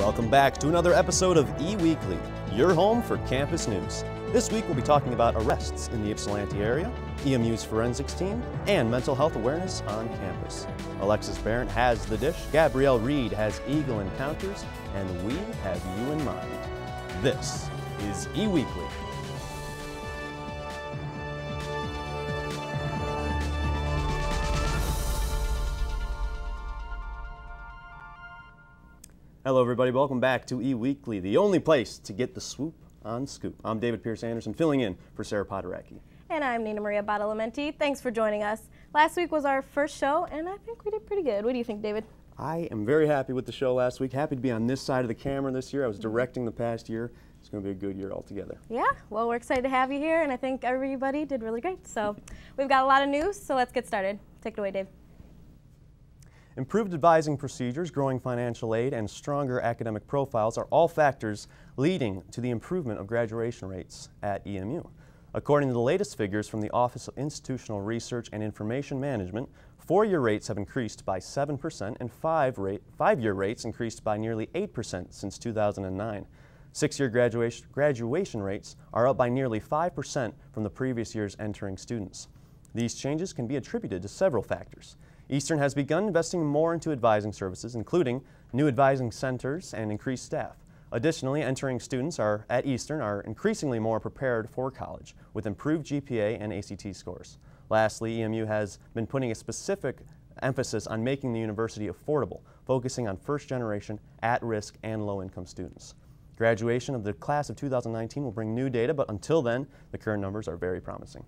Welcome back to another episode of eWeekly, your home for campus news. This week we'll be talking about arrests in the Ypsilanti area, EMU's forensics team, and mental health awareness on campus. Alexis Barrett has the dish, Gabrielle Reed has Eagle Encounters, and we have you in mind. This is eWeekly. Hello everybody, welcome back to eWeekly, the only place to get the swoop on scoop. I'm David Pierce Anderson, filling in for Sarah Podaracki. And I'm Nina Maria Badalamenti. Thanks for joining us. Last week was our first show, and I think we did pretty good. What do you think, David? I am very happy with the show last week. Happy to be on this side of the camera this year. I was directing the past year. It's going to be a good year altogether. Yeah, well, we're excited to have you here, and I think everybody did really great. So we've got a lot of news, so let's get started. Take it away, Dave. Improved advising procedures, growing financial aid, and stronger academic profiles are all factors leading to the improvement of graduation rates at EMU. According to the latest figures from the Office of Institutional Research and Information Management, four-year rates have increased by 7% and five-year rates increased by nearly 8% since 2009. Six-year graduation rates are up by nearly 5% from the previous year's entering students. These changes can be attributed to several factors. Eastern has begun investing more into advising services, including new advising centers and increased staff. Additionally, entering students at Eastern are increasingly more prepared for college, with improved GPA and ACT scores. Lastly, EMU has been putting a specific emphasis on making the university affordable, focusing on first-generation, at-risk, and low-income students. Graduation of the class of 2019 will bring new data, but until then, the current numbers are very promising.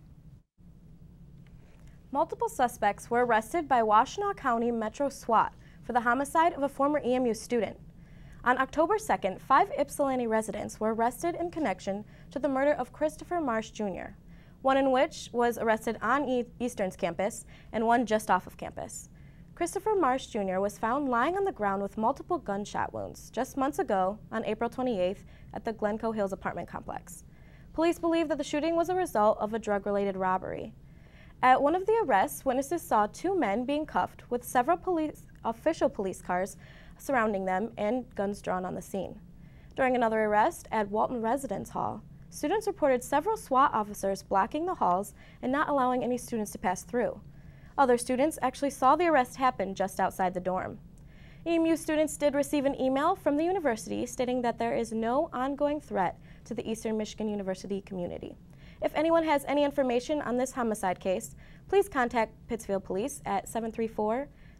Multiple suspects were arrested by Washtenaw County Metro SWAT for the homicide of a former EMU student. On October 2nd, 5 Ypsilanti residents were arrested in connection to the murder of Christopher Marsh Jr., one in which was arrested on Eastern's campus and one just off of campus. Christopher Marsh Jr. was found lying on the ground with multiple gunshot wounds just months ago on April 28th at the Glencoe Hills apartment complex. Police believe that the shooting was a result of a drug-related robbery. At one of the arrests, witnesses saw 2 men being cuffed with several official police cars surrounding them and guns drawn on the scene. During another arrest at Walton Residence Hall, students reported several SWAT officers blocking the halls and not allowing any students to pass through. Other students actually saw the arrest happen just outside the dorm. EMU students did receive an email from the university stating that there is no ongoing threat to the Eastern Michigan University community. If anyone has any information on this homicide case, please contact Pittsfield Police at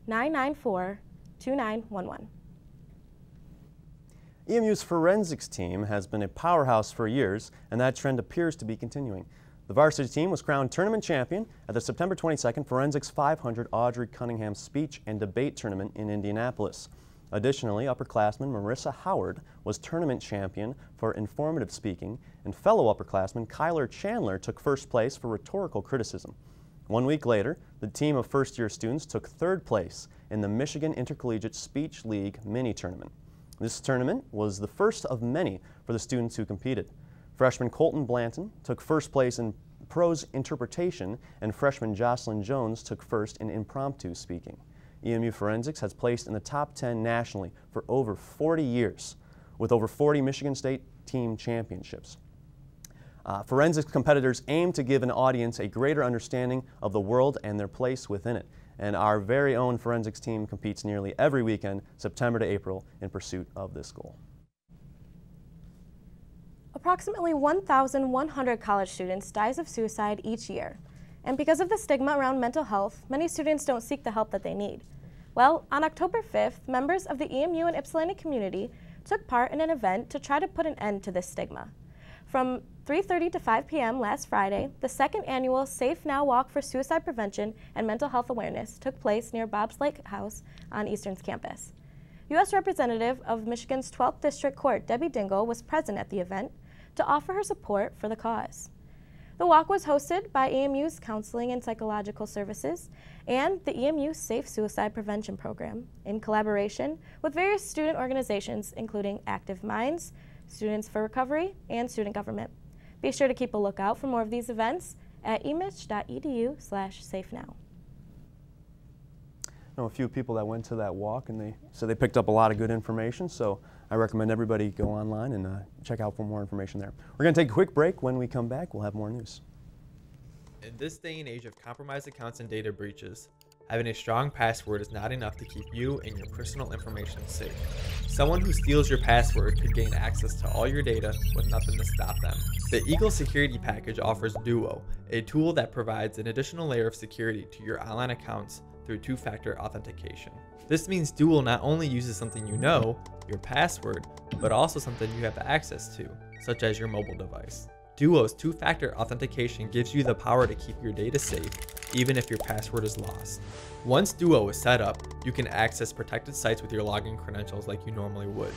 734-994-2911. EMU's forensics team has been a powerhouse for years, and that trend appears to be continuing. The varsity team was crowned tournament champion at the September 22nd Forensics 500 Audrey Cunningham Speech and Debate Tournament in Indianapolis. Additionally, upperclassman Marissa Howard was tournament champion for informative speaking, and fellow upperclassman Kyler Chandler took first place for rhetorical criticism. 1 week later, the team of first-year students took third place in the Michigan Intercollegiate Speech League mini-tournament. This tournament was the first of many for the students who competed. Freshman Colton Blanton took first place in prose interpretation, and freshman Jocelyn Jones took first in impromptu speaking. EMU Forensics has placed in the top 10 nationally for over 40 years, with over 40 Michigan State team championships. Forensics competitors aim to give an audience a greater understanding of the world and their place within it, and our very own forensics team competes nearly every weekend, September to April, in pursuit of this goal. Approximately 1,100 college students die of suicide each year. And because of the stigma around mental health, many students don't seek the help that they need. Well, on October 5th, members of the EMU and Ypsilanti community took part in an event to try to put an end to this stigma. From 3:30 to 5 p.m. last Friday, the second annual Safe Now Walk for Suicide Prevention and Mental Health Awareness took place near Bob's Lake House on Eastern's campus. U.S. Representative of Michigan's 12th District Court, Debbie Dingell, was present at the event to offer her support for the cause. The walk was hosted by EMU's Counseling and Psychological Services and the EMU Safe Suicide Prevention Program in collaboration with various student organizations including Active Minds, Students for Recovery, and Student Government. Be sure to keep a lookout for more of these events at emich.edu/safenow. know a few people that went to that walk, and they said they picked up a lot of good information. So I recommend everybody go online and check out for more information there. We're going to take a quick break. When we come back, we'll have more news. In this day and age of compromised accounts and data breaches, having a strong password is not enough to keep you and your personal information safe. Someone who steals your password could gain access to all your data with nothing to stop them. The Eagle Security Package offers Duo, a tool that provides an additional layer of security to your online accounts through two-factor authentication. This means Duo not only uses something you know, your password, but also something you have access to, such as your mobile device. Duo's two-factor authentication gives you the power to keep your data safe, even if your password is lost. Once Duo is set up, you can access protected sites with your login credentials like you normally would.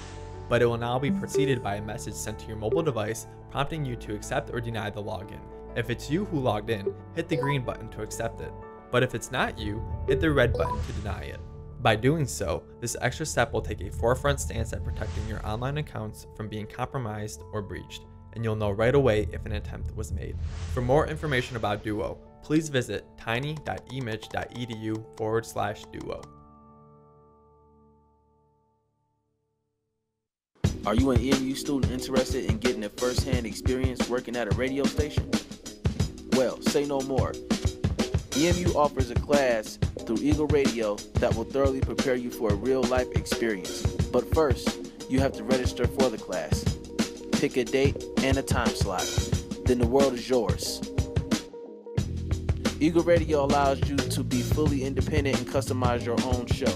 But it will now be preceded by a message sent to your mobile device prompting you to accept or deny the login. If it's you who logged in, hit the green button to accept it. But if it's not you, hit the red button to deny it. By doing so, this extra step will take a forefront stance at protecting your online accounts from being compromised or breached, and you'll know right away if an attempt was made. For more information about Duo, please visit tiny.emich.edu/Duo. Are you an EMU student interested in getting a first-hand experience working at a radio station? Well, say no more. EMU offers a class through Eagle Radio that will thoroughly prepare you for a real-life experience. But first, you have to register for the class. Pick a date and a time slot. Then the world is yours. Eagle Radio allows you to be fully independent and customize your own show.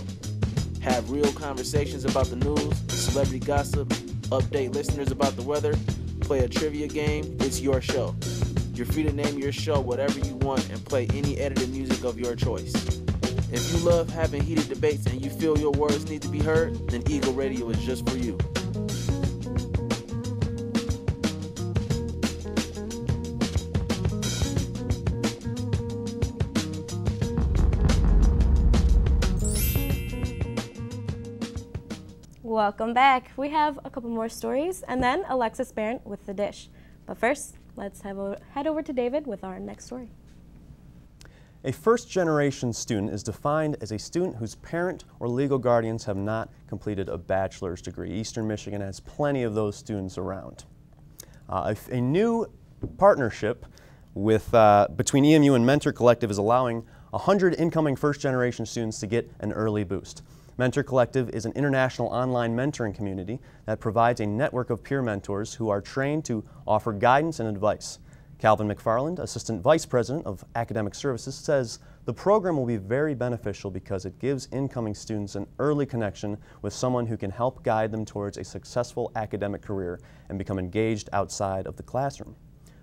Have real conversations about the news, celebrity gossip, update listeners about the weather, play a trivia game. It's your show. You're free to name your show whatever you want and play any edited music of your choice. If you love having heated debates and you feel your words need to be heard, then Eagle Radio is just for you. Welcome back. We have a couple more stories and then Alexis Barrett with The Dish. But first, let's head over to David with our next story. A first-generation student is defined as a student whose parent or legal guardians have not completed a bachelor's degree. Eastern Michigan has plenty of those students around. A new partnership between EMU and Mentor Collective is allowing 100 incoming first-generation students to get an early boost. Mentor Collective is an international online mentoring community that provides a network of peer mentors who are trained to offer guidance and advice. Calvin McFarland, Assistant Vice President of Academic Services, says the program will be very beneficial because it gives incoming students an early connection with someone who can help guide them towards a successful academic career and become engaged outside of the classroom.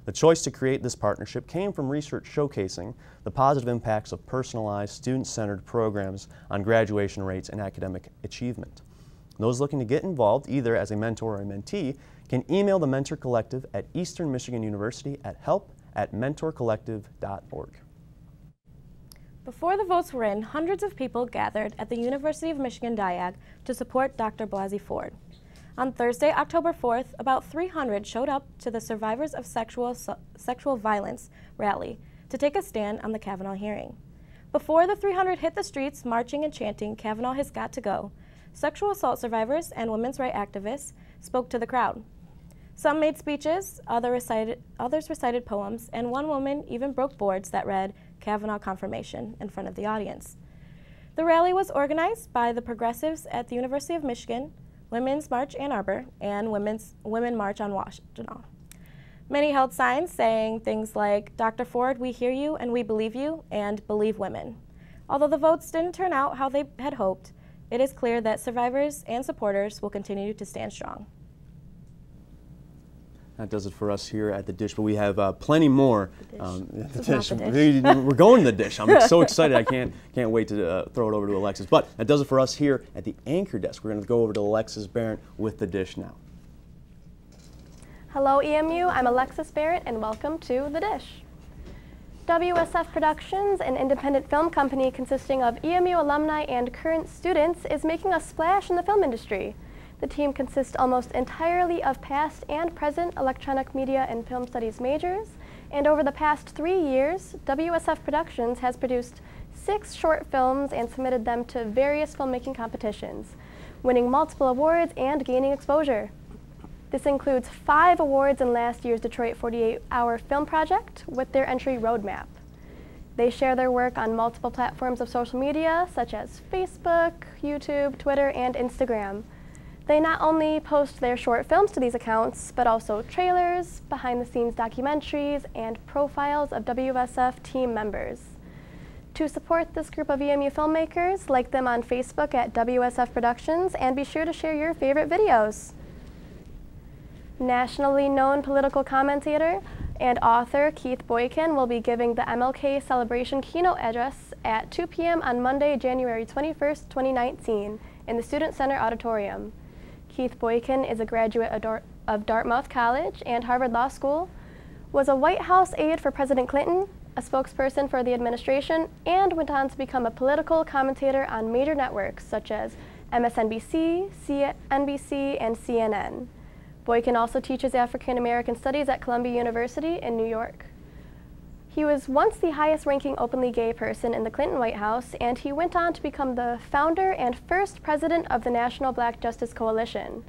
The choice to create this partnership came from research showcasing the positive impacts of personalized, student-centered programs on graduation rates and academic achievement. Those looking to get involved, either as a mentor or a mentee, can email the Mentor Collective at Eastern Michigan University at help@mentorcollective.org. Before the votes were in, hundreds of people gathered at the University of Michigan Diag to support Dr. Blasey Ford. On Thursday, October 4th, about 300 showed up to the Survivors of Sexual Violence rally to take a stand on the Kavanaugh hearing. Before the 300 hit the streets marching and chanting, "Kavanaugh has got to go," sexual assault survivors and women's rights activists spoke to the crowd. Some made speeches, others recited poems, and one woman even broke boards that read "Kavanaugh Confirmation" in front of the audience. The rally was organized by the Progressives at the University of Michigan, Women's March Ann Arbor, and Women March on Washtenaw. Many held signs saying things like, "Dr. Ford, we hear you and we believe you," and "Believe women." Although the votes didn't turn out how they had hoped, it is clear that survivors and supporters will continue to stand strong. That does it for us here at The Dish, but we have plenty more. The Dish. We're going to The Dish. I'm so excited. I can't wait to throw it over to Alexis. But that does it for us here at the anchor desk. We're going to go over to Alexis Barrett with The Dish now. Hello EMU, I'm Alexis Barrett and welcome to The Dish. WSF Productions, an independent film company consisting of EMU alumni and current students, is making a splash in the film industry. The team consists almost entirely of past and present electronic media and film studies majors, and over the past 3 years, WSF Productions has produced 6 short films and submitted them to various filmmaking competitions, winning multiple awards and gaining exposure. This includes 5 awards in last year's Detroit 48-Hour Film Project with their entry roadmap. They share their work on multiple platforms of social media such as Facebook, YouTube, Twitter, and Instagram. They not only post their short films to these accounts, but also trailers, behind-the-scenes documentaries, and profiles of WSF team members. To support this group of EMU filmmakers, like them on Facebook at WSF Productions, and be sure to share your favorite videos. Nationally known political commentator and author Keith Boykin will be giving the MLK Celebration keynote address at 2 p.m. on Monday, January 21st, 2019, in the Student Center Auditorium. Keith Boykin is a graduate of Dartmouth College and Harvard Law School, was a White House aide for President Clinton, a spokesperson for the administration, and went on to become a political commentator on major networks such as MSNBC, CNBC, and CNN. Boykin also teaches African American Studies at Columbia University in New York. He was once the highest-ranking openly gay person in the Clinton White House, and he went on to become the founder and first president of the National Black Justice Coalition.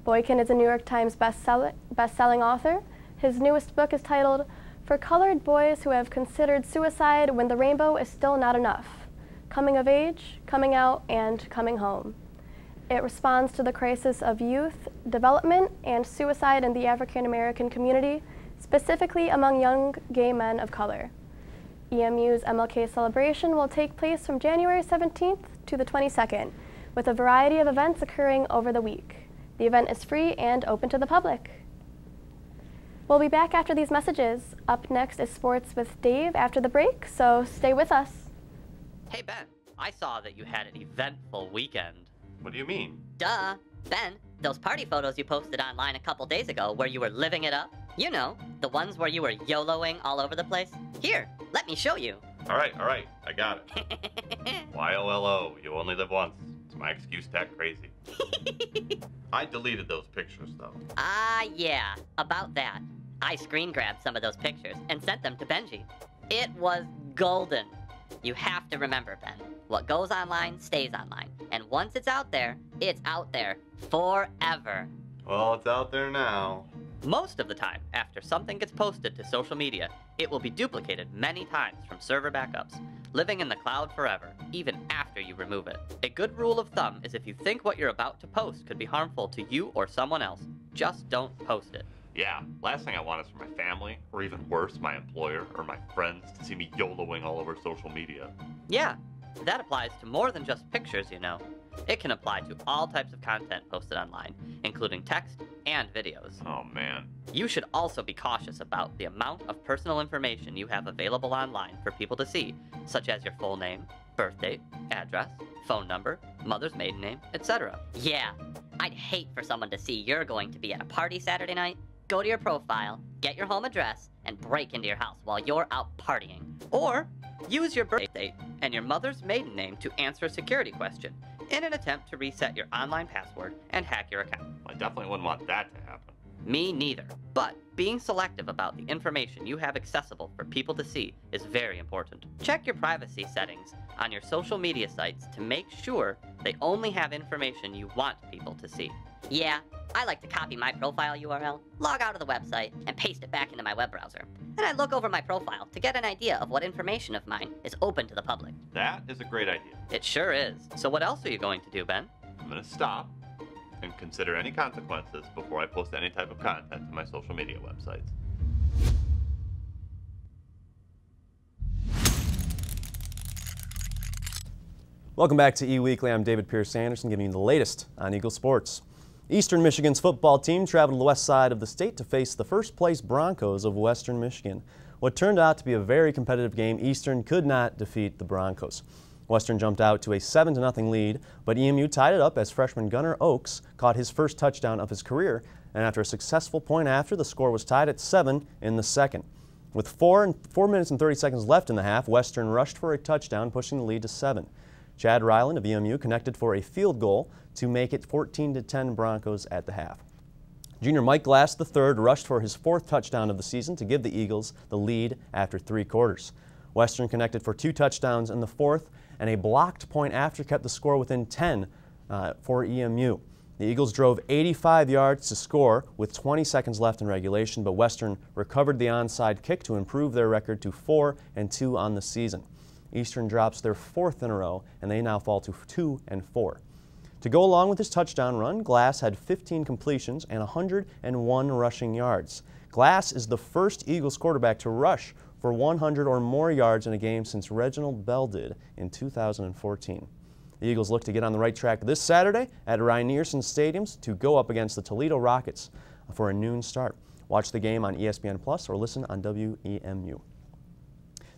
Boykin is a New York Times best-selling author. His newest book is titled For Colored Boys Who Have Considered Suicide When the Rainbow Is Still Not Enough: Coming of Age, Coming Out, and Coming Home. It responds to the crisis of youth development and suicide in the African American community, specifically among young gay men of color. EMU's MLK celebration will take place from January 17th to the 22nd, with a variety of events occurring over the week. The event is free and open to the public. We'll be back after these messages. Up next is Sports with Dave after the break, so stay with us. Hey Ben, I saw that you had an eventful weekend. What do you mean? Duh. Ben, those party photos you posted online a couple days ago where you were living it up? You know, the ones where you were YOLOing all over the place? Here, let me show you. All right, I got it. YOLO, you only live once. It's my excuse to act crazy. I deleted those pictures, though. Yeah, about that. I screen grabbed some of those pictures and sent them to Benji. It was golden. You have to remember, Ben, what goes online stays online. And once it's out there forever. Well, it's out there now. Most of the time, after something gets posted to social media, it will be duplicated many times from server backups, living in the cloud forever, even after you remove it. A good rule of thumb is if you think what you're about to post could be harmful to you or someone else, just don't post it. Yeah, last thing I want is for my family, or even worse, my employer or my friends to see me YOLOing all over social media. Yeah, that applies to more than just pictures, you know. It can apply to all types of content posted online, including text and videos. Oh man. You should also be cautious about the amount of personal information you have available online for people to see, such as your full name, birth date, address, phone number, mother's maiden name, etc. Yeah, I'd hate for someone to see you're going to be at a party Saturday night, go to your profile, get your home address, and break into your house while you're out partying. Or use your birth date and your mother's maiden name to answer a security question in an attempt to reset your online password and hack your account. I definitely wouldn't want that to happen. Me neither. But being selective about the information you have accessible for people to see is very important. Check your privacy settings on your social media sites to make sure they only have information you want people to see. Yeah, I like to copy my profile URL, log out of the website, and paste it back into my web browser. Then I look over my profile to get an idea of what information of mine is open to the public. That is a great idea. It sure is. So what else are you going to do, Ben? I'm gonna stop and consider any consequences before I post any type of content to my social media websites. Welcome back to E-Weekly. I'm David Pierce Anderson giving you the latest on Eagle Sports. Eastern Michigan's football team traveled to the west side of the state to face the first-place Broncos of Western Michigan. What turned out to be a very competitive game, Eastern could not defeat the Broncos. Western jumped out to a 7-0 lead, but EMU tied it up as freshman Gunnar Oakes caught his first touchdown of his career, and after a successful point after, the score was tied at 7 in the second. With 4 minutes and 30 seconds left in the half, Western rushed for a touchdown, pushing the lead to 7. Chad Ryland of EMU connected for a field goal to make it 14-10 Broncos at the half. Junior Mike Glass III rushed for his 4th touchdown of the season to give the Eagles the lead after 3 quarters. Western connected for 2 touchdowns in the 4th, and a blocked point after kept the score within 10 for EMU. The Eagles drove 85 yards to score with 20 seconds left in regulation, but Western recovered the onside kick to improve their record to 4-2 on the season. Eastern drops their 4th in a row, and they now fall to 2-4. To go along with his touchdown run, Glass had 15 completions and 101 rushing yards. Glass is the first Eagles quarterback to rush for 100 or more yards in a game since Reginald Bell did in 2014. The Eagles look to get on the right track this Saturday at Rynearson Stadium to go up against the Toledo Rockets for a noon start. Watch the game on ESPN Plus or listen on WEMU.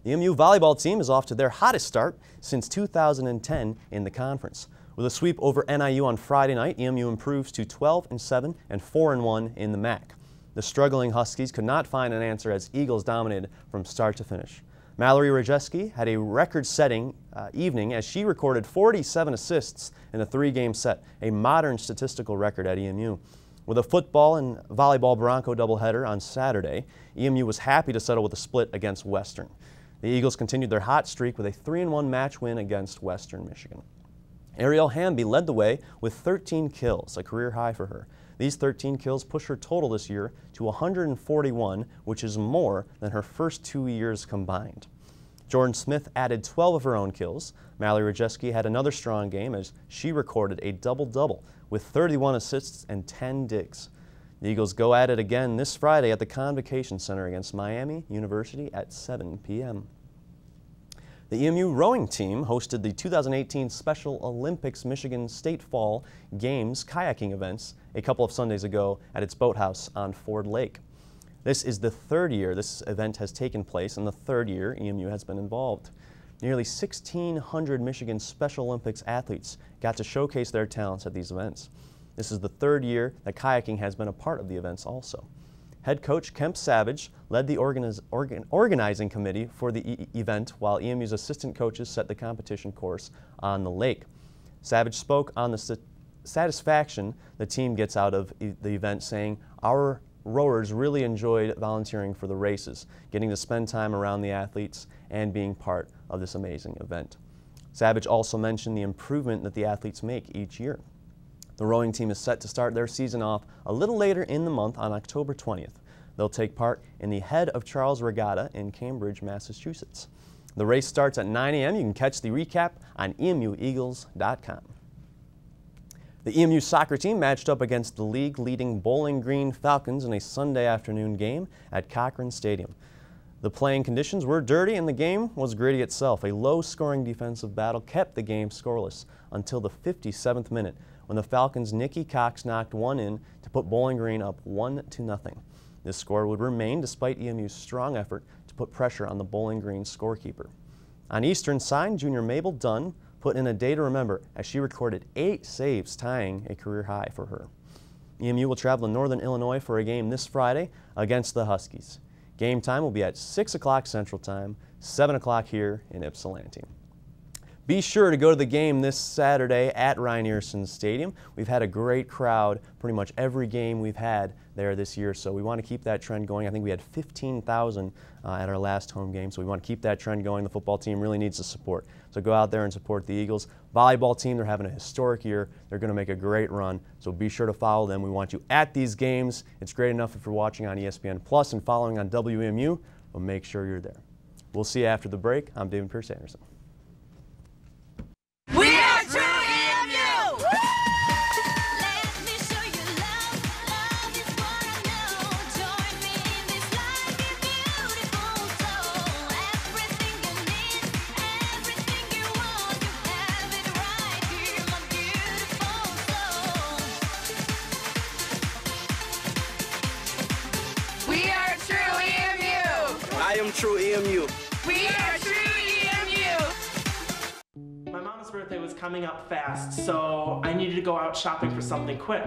The EMU volleyball team is off to their hottest start since 2010 in the conference. With a sweep over NIU on Friday night, EMU improves to 12-7 and 4-1 in the MAC. The struggling Huskies could not find an answer as Eagles dominated from start to finish. Mallory Rajeski had a record-setting evening as she recorded 47 assists in a 3-game set, a modern statistical record at EMU. With a football and volleyball Bronco doubleheader on Saturday, EMU was happy to settle with a split against Western. The Eagles continued their hot streak with a 3-1 match win against Western Michigan. Ariel Hamby led the way with 13 kills, a career high for her. These 13 kills push her total this year to 141, which is more than her first 2 years combined. Jordan Smith added 12 of her own kills. Mallory Rajeski had another strong game as she recorded a double-double with 31 assists and 10 digs. The Eagles go at it again this Friday at the Convocation Center against Miami University at 7 p.m. The EMU rowing team hosted the 2018 Special Olympics Michigan State Fall Games kayaking events a couple of Sundays ago at its boathouse on Ford Lake. This is the 3rd year this event has taken place and the 3rd year EMU has been involved. Nearly 1,600 Michigan Special Olympics athletes got to showcase their talents at these events. This is the 3rd year that kayaking has been a part of the events also. Head coach Kemp Savage led the organizing committee for the event while EMU's assistant coaches set the competition course on the lake. Savage spoke on the satisfaction the team gets out of the event, saying, "Our rowers really enjoyed volunteering for the races, getting to spend time around the athletes and being part of this amazing event." Savage also mentioned the improvement that the athletes make each year. The rowing team is set to start their season off a little later in the month on October 20th. They'll take part in the Head of Charles Regatta in Cambridge, Massachusetts. The race starts at 9 a.m. You can catch the recap on emueagles.com. The EMU soccer team matched up against the league-leading Bowling Green Falcons in a Sunday afternoon game at Cochran Stadium. The playing conditions were dirty and the game was gritty itself. A low-scoring defensive battle kept the game scoreless until the 57th minute, when the Falcons' Nikki Cox knocked one in to put Bowling Green up 1-0. This score would remain despite EMU's strong effort to put pressure on the Bowling Green scorekeeper. On Eastern's side, junior Mabel Dunn put in a day to remember as she recorded 8 saves, tying a career high for her. EMU will travel to Northern Illinois for a game this Friday against the Huskies. Game time will be at 6 o'clock Central Time, 7 o'clock here in Ypsilanti. Be sure to go to the game this Saturday at Rynearson Stadium. We've had a great crowd pretty much every game we've had there this year, so we want to keep that trend going. I think we had 15,000 at our last home game, so we want to keep that trend going. The football team really needs the support. So go out there and support the Eagles. Volleyball team, they're having a historic year. They're going to make a great run, so be sure to follow them. We want you at these games. It's great enough if you're watching on ESPN Plus and following on WEMU, but make sure you're there. We'll see you after the break. I'm David Pierce Anderson. We are True EMU! Let me show you love. Love is what I know. Join me in this life, you're beautiful soul. Everything you need, everything you want, you have it right here, my beautiful soul. We are True EMU! I am True EMU. We are True EMU! My mom's birthday was coming up fast, so I needed to go out shopping for something quick.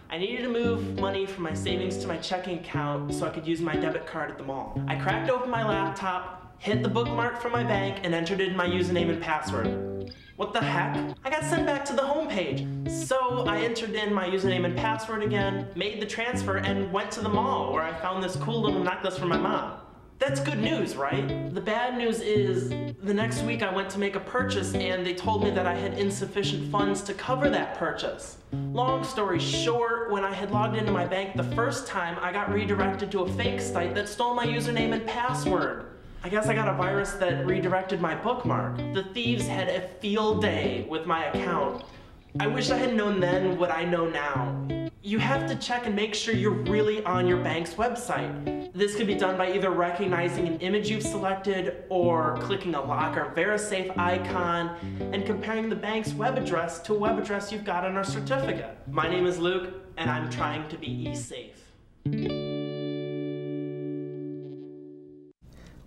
I needed to move money from my savings to my checking account so I could use my debit card at the mall. I cracked open my laptop, hit the bookmark from my bank, and entered in my username and password. What the heck? I got sent back to the home page. So I entered in my username and password again, made the transfer, and went to the mall where I found this cool little necklace for my mom. That's good news, right? The bad news is, the next week I went to make a purchase and they told me that I had insufficient funds to cover that purchase. Long story short, when I had logged into my bank the first time, I got redirected to a fake site that stole my username and password. I guess I got a virus that redirected my bookmark. The thieves had a field day with my account. I wish I had known then what I know now. You have to check and make sure you're really on your bank's website. This can be done by either recognizing an image you've selected or clicking a lock or VeriSafe icon and comparing the bank's web address to a web address you've got on our certificate. My name is Luke, and I'm trying to be e-safe.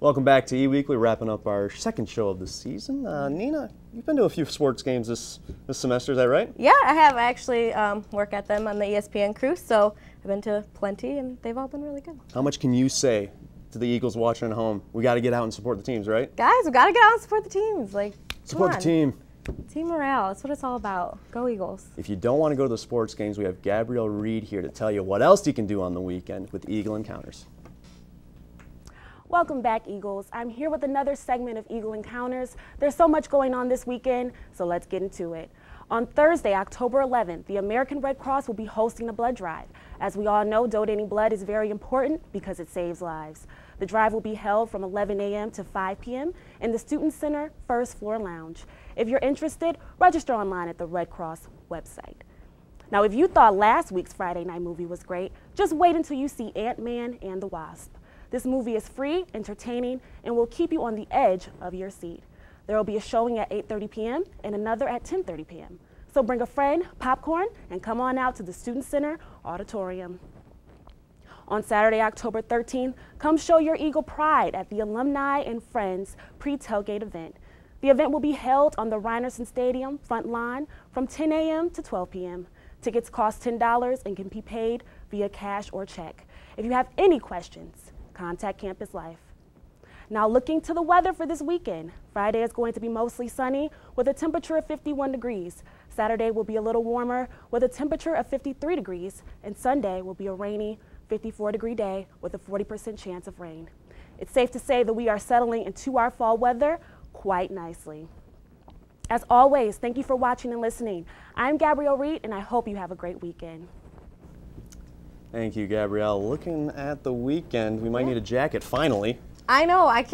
Welcome back to eWeekly, wrapping up our second show of the season. Nina, you've been to a few sports games this semester, is that right? Yeah, I have. I actually work at them on the ESPN crew, so I've been to plenty, and they've all been really good. How much can you say to the Eagles watching at home? We got to get out and support the teams, right? Guys, we got to get out and support the teams. Like, Support the team. Team morale, that's what it's all about. Go Eagles. If you don't want to go to the sports games, we have Gabrielle Reed here to tell you what else you can do on the weekend with Eagle Encounters. Welcome back, Eagles. I'm here with another segment of Eagle Encounters. There's so much going on this weekend, so let's get into it. On Thursday, October 11th, the American Red Cross will be hosting a blood drive. As we all know, donating blood is very important because it saves lives. The drive will be held from 11 a.m. to 5 p.m. in the Student Center First Floor Lounge. If you're interested, register online at the Red Cross website. Now, if you thought last week's Friday night movie was great, just wait until you see Ant-Man and the Wasp. This movie is free, entertaining, and will keep you on the edge of your seat. There will be a showing at 8:30 p.m. and another at 10:30 p.m. So bring a friend, popcorn, and come on out to the Student Center Auditorium. On Saturday, October 13th, come show your Eagle pride at the Alumni and Friends pre-tailgate event. The event will be held on the Rynerson Stadium front lawn from 10 a.m. to 12 p.m. Tickets cost $10 and can be paid via cash or check. If you have any questions, contact Campus Life. Now looking to the weather for this weekend. Friday is going to be mostly sunny with a temperature of 51 degrees. Saturday will be a little warmer with a temperature of 53 degrees. And Sunday will be a rainy 54-degree day with a 40% chance of rain. It's safe to say that we are settling into our fall weather quite nicely. As always, thank you for watching and listening. I'm Gabrielle Reed, and I hope you have a great weekend. Thank you, Gabrielle. Looking at the weekend, we might need a jacket finally. I know. I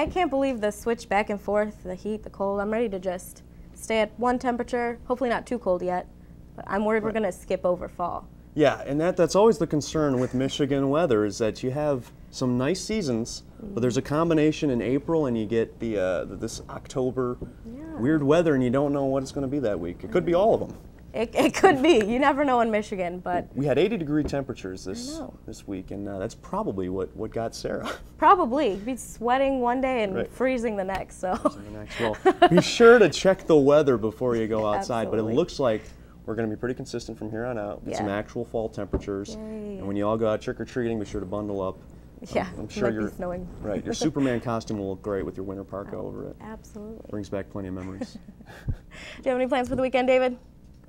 can't believe the switch back and forth, the heat, the cold. I'm ready to just stay at one temperature, hopefully not too cold yet. But I'm worried we're going to skip over fall. Yeah, and that's always the concern with Michigan weather is that you have some nice seasons, but there's a combination in April and you get this October weird weather and you don't know what it's going to be that week. It could be all of them. It could be. You never know in Michigan, but we had 80-degree temperatures this week, and that's probably what got Sarah. Probably. Be sweating one day and freezing the next. So. Well, be sure to check the weather before you go outside. Absolutely. But it looks like we're going to be pretty consistent from here on out. Get some actual fall temperatures, and when you all go out trick-or-treating, be sure to bundle up. Yeah, I'm sure might be snowing. Right. Your Superman costume will look great with your winter parka over it. Absolutely. Brings back plenty of memories. Do you have any plans for the weekend, David?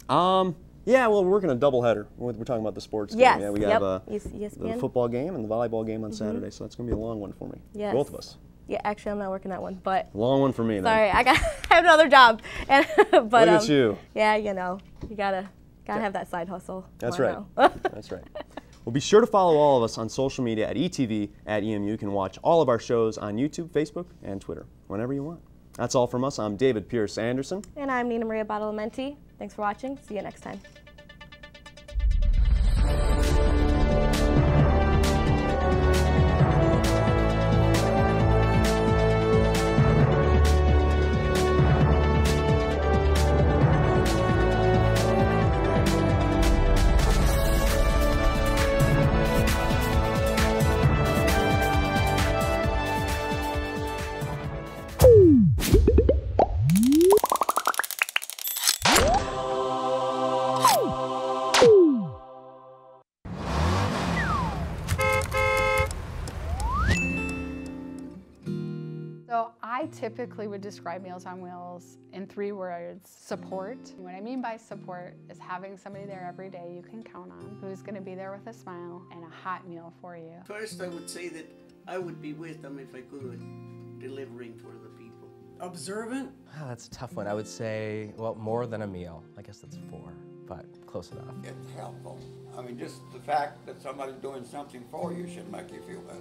Yeah, well, we're working a doubleheader. We're talking about the sports game. Yes. Yeah, we have ESPN. the football game and the volleyball game on Saturday, so that's going to be a long one for me. Yes. Both of us. Yeah, actually, I'm not working that one, but. Long one for me. Sorry, I have another job, but look at you. Yeah, you gotta have that side hustle. That's right. That's right. Well, be sure to follow all of us on social media at ETV at EMU. You can watch all of our shows on YouTube, Facebook, and Twitter whenever you want. That's all from us. I'm David Pierce Anderson. And I'm Nina Maria Badalamenti. Thanks for watching. See you next time. I typically would describe Meals on Wheels in 3 words: support. What I mean by support is having somebody there every day you can count on, who's going to be there with a smile and a hot meal for you. First, I would say that I would be with them if I could, delivering for the people. Observant? That's a tough one. I would say, well, more than a meal. I guess that's 4, but close enough. It's helpful. I mean, just the fact that somebody's doing something for you should make you feel better.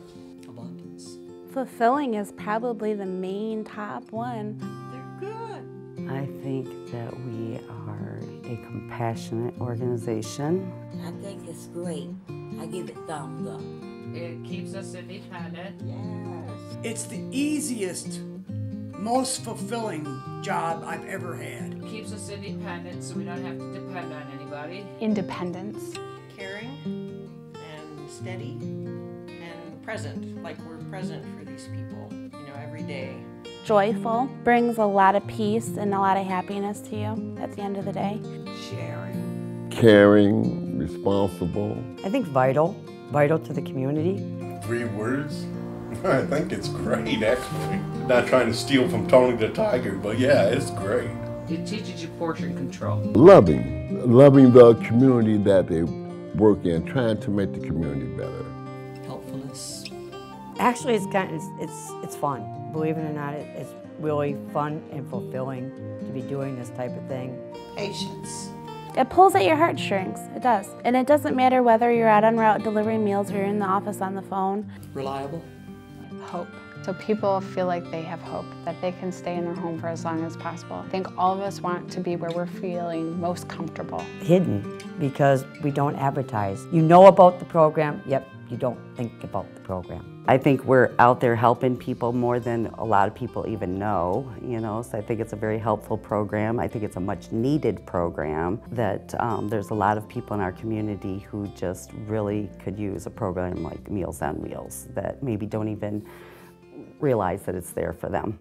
Abundance. Fulfilling is probably the main top one. They're good. I think that we are a compassionate organization. I think it's great. I give it thumbs up. It keeps us independent. Yes. It's the easiest, most fulfilling job I've ever had. It keeps us independent so we don't have to depend on anybody. Independence. Caring and steady and present, like we're present for these people, every day. Joyful, brings a lot of peace and a lot of happiness to you at the end of the day. Sharing. Caring, responsible. I think vital to the community. 3 words? I think it's great, actually. Not trying to steal from Tony the Tiger, but yeah, it's great. It teaches you portion control. Loving the community that they work in, trying to make the community better. Helpfulness. Actually, it's fun. Believe it or not, it's really fun and fulfilling to be doing this type of thing. Patience. It pulls at your heartstrings, it does. And it doesn't matter whether you're out en route delivering meals or you're in the office on the phone. Reliable. Hope. So people feel like they have hope, that they can stay in their home for as long as possible. I think all of us want to be where we're feeling most comfortable. Hidden, because we don't advertise. You know about the program, yet you don't think about the program. I think we're out there helping people more than a lot of people even know, so I think it's a very helpful program. I think it's a much needed program that there's a lot of people in our community who just really could use a program like Meals on Wheels that maybe don't even realize that it's there for them.